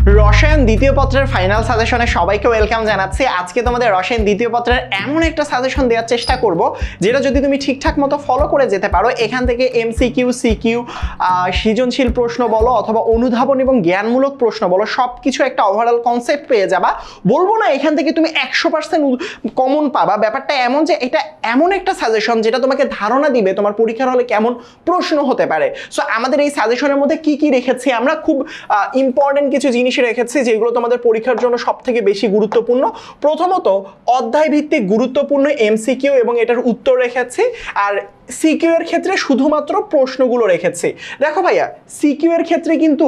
রসায়ন দ্বিতীয় পত্রের ফাইনাল সাজেশনে সবাইকে ওয়েলকাম জানাচ্ছি। আজকে তোমাদের রসায়ন দ্বিতীয় পত্রের এমন একটা সাজেশন দেওয়ার চেষ্টা করব যেটা যদি তুমি ঠিকঠাক মতো ফলো করে যেতে পারো, এখান থেকে এমসিকিউ, সিকিউ, সৃজনশীল প্রশ্ন বলো অথবা অনুধাবন এবং জ্ঞানমূলক প্রশ্ন বলো, সব কিছু একটা ওভারঅল কনসেপ্ট পেয়ে যাবা। বলবো না এখান থেকে তুমি 100% কমন পাবা, ব্যাপারটা এমন যে এটা এমন একটা সাজেশন যেটা তোমাকে ধারণা দিবে তোমার পরীক্ষার হলে কেমন প্রশ্ন হতে পারে। সো আমাদের এই সাজেশনের মধ্যে কি কি রেখেছি আমরা, খুব ইম্পর্টেন্ট কিছু জিনিস রেখেছি যেগুলো তোমাদের পরীক্ষার জন্য সবথেকে বেশি গুরুত্বপূর্ণ। প্রথমত অধ্যায় ভিত্তিক গুরুত্বপূর্ণ এমসিকিউ এবং এটার উত্তর রেখেছি, আর সিকিউ এর ক্ষেত্রে শুধুমাত্র প্রশ্নগুলো রেখেছি। দেখো ভাইয়া, সিকিউ এর ক্ষেত্রে কিন্তু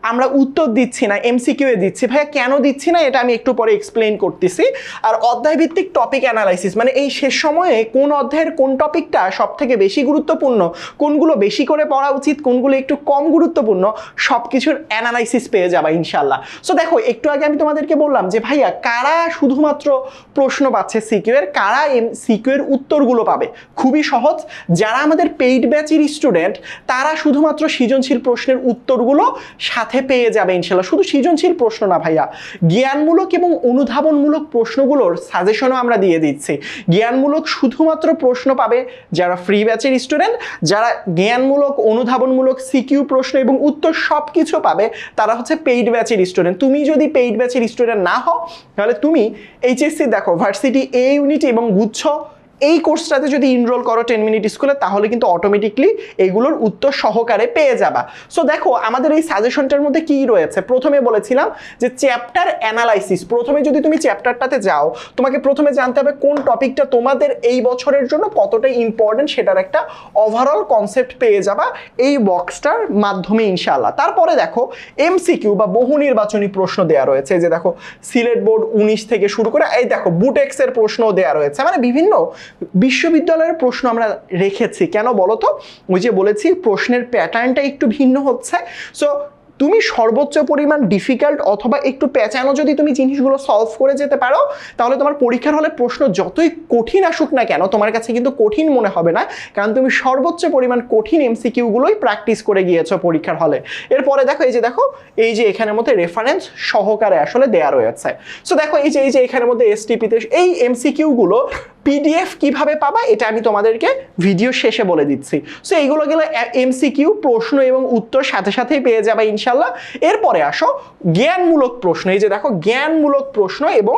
আমরা উত্তর দিচ্ছি না, এমসিকিউ এ দিচ্ছি। ভাইয়া কেন দিচ্ছি না এটা আমি একটু পরে এক্সপ্লেইন করতেছি। আর অধ্যায় ভিত্তিক টপিক অ্যানালাইসিস মানে এই শেষ সময়ে কোন অধ্যায়ের কোন টপিকটা সবথেকে বেশি গুরুত্বপূর্ণ, কোনগুলো বেশি করে পড়া উচিত, কোনগুলো একটু কম গুরুত্বপূর্ণ, সবকিছুর অ্যানালাইসিস পেয়ে যাবা ইনশাল্লাহ। সো দেখো, একটু আগে আমি তোমাদেরকে বললাম যে ভাইয়া কারা শুধুমাত্র প্রশ্ন পাচ্ছে সিকিউ এর, কারা সিকিউ এর উত্তরগুলো পাবে। খুবই সহজ, যারা আমাদের পেইড ব্যাচের স্টুডেন্ট তারা শুধুমাত্র সৃজনশীল প্রশ্নের উত্তরগুলো সাথে পেয়ে যাবে ইনশাল্লাহ। শুধু সৃজনশীল প্রশ্ন না ভাইয়া, জ্ঞানমূলক এবং অনুধাবনমূলক প্রশ্নগুলোর সাজেশনও আমরা দিয়ে দিচ্ছি। জ্ঞানমূলক শুধুমাত্র প্রশ্ন পাবে যারা ফ্রি ব্যাচের স্টুডেন্ট, যারা জ্ঞানমূলক, অনুধাবনমূলক, সিকিউ প্রশ্ন এবং উত্তর সব কিছু পাবে তারা হচ্ছে পেইড ব্যাচের স্টুডেন্ট। তুমি যদি পেইড ব্যাচের স্টুডেন্ট না হও তাহলে তুমি এইচএসসি দেখো ভার্সিটি এ ইউনিটি এবং গুচ্ছ এই কোর্সটাতে যদি ইনরোল করো 10 মিনিট স্কুলে, তাহলে কিন্তু অটোমেটিকলি এগুলোর উত্তর সহকারে পেয়ে যাবা। সো দেখো আমাদের এই সাজেশনটার মধ্যে কি রয়েছে। প্রথমে বলেছিলাম যে চ্যাপ্টার অ্যানালাইসিস। প্রথমে যদি তুমি চ্যাপ্টারটাতে যাও, তোমাকে প্রথমে জানতে হবে কোন টপিকটা তোমাদের এই বছরের জন্য কতটা ইম্পর্টেন্ট, সেটার একটা ওভারঅল কনসেপ্ট পেয়ে যাবা এই বক্সটার মাধ্যমে ইনশাআল্লাহ। তারপরে দেখো এমসিকিউ বা বহু নির্বাচনী প্রশ্ন দেওয়া রয়েছে। যে দেখো সিলেট বোর্ড 19 থেকে শুরু করে এই দেখো বুটেক্সের প্রশ্নও দেওয়া রয়েছে, মানে বিভিন্ন বিশ্ববিদ্যালয়ের প্রশ্ন আমরা রেখেছি। কেন বলো তো, ওই যে বলেছি প্রশ্নের প্যাটার্নটা একটু ভিন্ন হচ্ছে। সো তুমি সর্বোচ্চ পরিমাণ ডিফিকাল্ট অথবা একটু পেঁচানো যদি তুমি জিনিসগুলো সলভ করে যেতে পারো, তাহলে তোমার পরীক্ষার হলে প্রশ্ন যতই কঠিন আসুক না কেন তোমার কাছে কিন্তু কঠিন মনে হবে না, কারণ তুমি সর্বোচ্চ পরিমাণ কঠিন এমসিকিউগুলোই প্র্যাকটিস করে গিয়েছো পরীক্ষার হলে। এরপরে দেখো এই যে এখানের মধ্যে রেফারেন্স সহকারে আসলে দেয়া রয়েছে। সো দেখো এই যে এখানের মধ্যে এসটিপিতে এই এমসিকিউগুলো পিডিএফ কিভাবে পাবা এটা আমি তোমাদেরকে ভিডিও শেষে বলে দিচ্ছি। সো এইগুলো গেলে এমসিকিউ, প্রশ্ন এবং উত্তর সাথে সাথেই পেয়ে যাবে ইনশাল্লাহ। এরপরে আসো জ্ঞানমূলক প্রশ্ন। এই যে দেখো জ্ঞানমূলক প্রশ্ন এবং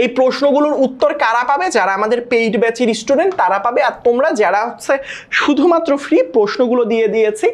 এই প্রশ্নগুলোর উত্তর কারা পাবে, যারা আমাদের পেইড ব্যাচের স্টুডেন্ট তারা পাবে, আর তোমরা যারা হচ্ছে শুধুমাত্র ফ্রি প্রশ্নগুলো দিয়ে দিয়েছি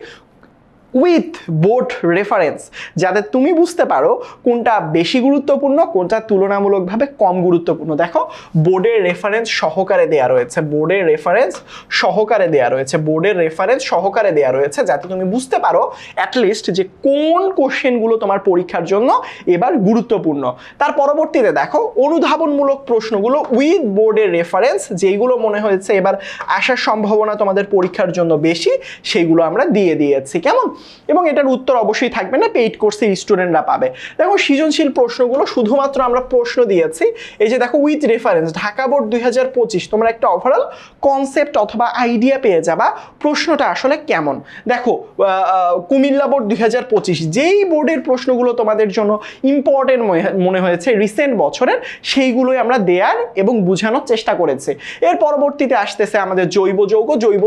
উইথ বোর্ড রেফারেন্স, যাতে তুমি বুঝতে পারো কোনটা বেশি গুরুত্বপূর্ণ, কোনটা তুলনামূলকভাবে কম গুরুত্বপূর্ণ। দেখো বোর্ডের রেফারেন্স সহকারে দেয়া রয়েছে, বোর্ডের রেফারেন্স সহকারে দেয়া রয়েছে, বোর্ডের রেফারেন্স সহকারে দেয়া রয়েছে, যাতে তুমি বুঝতে পারো অ্যাটলিস্ট যে কোন কোশ্চেনগুলো তোমার পরীক্ষার জন্য এবার গুরুত্বপূর্ণ। তার পরবর্তীতে দেখো অনুধাবনমূলক প্রশ্নগুলো উইথ বোর্ডের রেফারেন্স, যেইগুলো মনে হয়েছে এবার আসার সম্ভাবনা তোমাদের পরীক্ষার জন্য বেশি, সেইগুলো আমরা দিয়ে দিয়েছি। কেমন? এবং এটার উত্তর অবশ্যই থাকবে না, পেইড কোর্সের স্টুডেন্টরা পাবে। দেখো সৃজনশীল প্রশ্নগুলো শুধুমাত্র আমরা প্রশ্ন দিয়েছি। এই যে দেখো উইথ রেফারেন্স ঢাকা বোর্ড 2025, তোমরা একটা ওভারঅল কনসেপ্ট অথবা আইডিয়া পেয়ে যাবা প্রশ্নটা আসলে কেমন। দেখো কুমিল্লা বোর্ড 2025, যেই বোর্ডের প্রশ্নগুলো তোমাদের জন্য ইম্পর্টেন্ট মনে হয়েছে রিসেন্ট বছরের, সেইগুলোই আমরা দেয়ার এবং বোঝানোর চেষ্টা করেছি। এর পরবর্তীতে আসতেছে আমাদের জৈব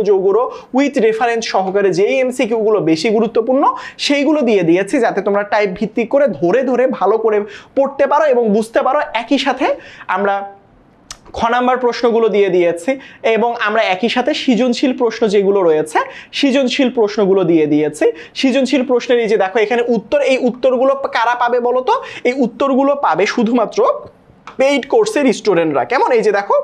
যৌগরও উইথ রেফারেন্স সহকারে যেই এমসিকিউগুলো বেশি গুরুত্বপূর্ণ সেইগুলো দিয়ে দিয়েছি, যাতে তোমরা টাইপ ভিত্তিক করে ধরে ভালো করে পড়তে পারো এবং বুঝতে পারো। একই সাথে আমরা খ নাম্বার প্রশ্নগুলো দিয়ে দিয়েছি এবং আমরা একই সাথে সৃজনশীল প্রশ্ন যেগুলো রয়েছে সৃজনশীল প্রশ্নগুলো দিয়ে দিয়েছি। সৃজনশীল প্রশ্নের এই যে দেখো এখানে উত্তর, এই উত্তরগুলো কারা পাবে বলো তো? এই উত্তরগুলো পাবে শুধুমাত্র পেইড কোর্সের স্টুডেন্টরা। কেমন? এই যে দেখো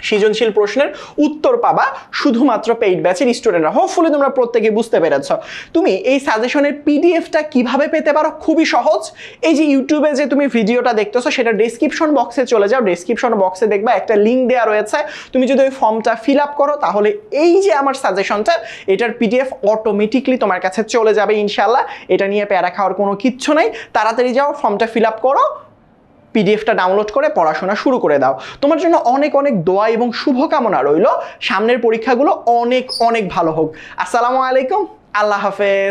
সৃজনশীল প্রশ্নের উত্তর পাবা শুধুমাত্র পেইড ব্যাচের স্টুডেন্টরা। হোপফুলি তোমরা প্রত্যেকে বুঝতে পেরেছ। তুমি এই সাজেশনের পিডিএফটা কিভাবে পেতে পারো? খুবই সহজ। এই যে ইউটিউবে যে তুমি ভিডিওটা দেখতেছো সেটা ডেসক্রিপশন বক্সে চলে যাও, ডেসক্রিপশন বক্সে দেখবা একটা লিঙ্ক দেওয়া রয়েছে। তুমি যদি ওই ফর্মটা ফিল আপ করো তাহলে এই যে আমার সাজেশনটা, এটার পিডিএফ অটোমেটিকলি তোমার কাছে চলে যাবে ইনশাল্লাহ। এটা নিয়ে প্যারা খাওয়ার কোনো কিচ্ছু নাই। তাড়াতাড়ি যাও, ফর্মটা ফিল আপ করো, পিডিএফটা ডাউনলোড করে পড়াশোনা শুরু করে দাও। তোমার জন্য অনেক অনেক দোয়া এবং শুভকামনা রইল। সামনের পরীক্ষাগুলো অনেক অনেক ভালো হোক। আসসালামু আলাইকুম, আল্লাহ হাফেজ।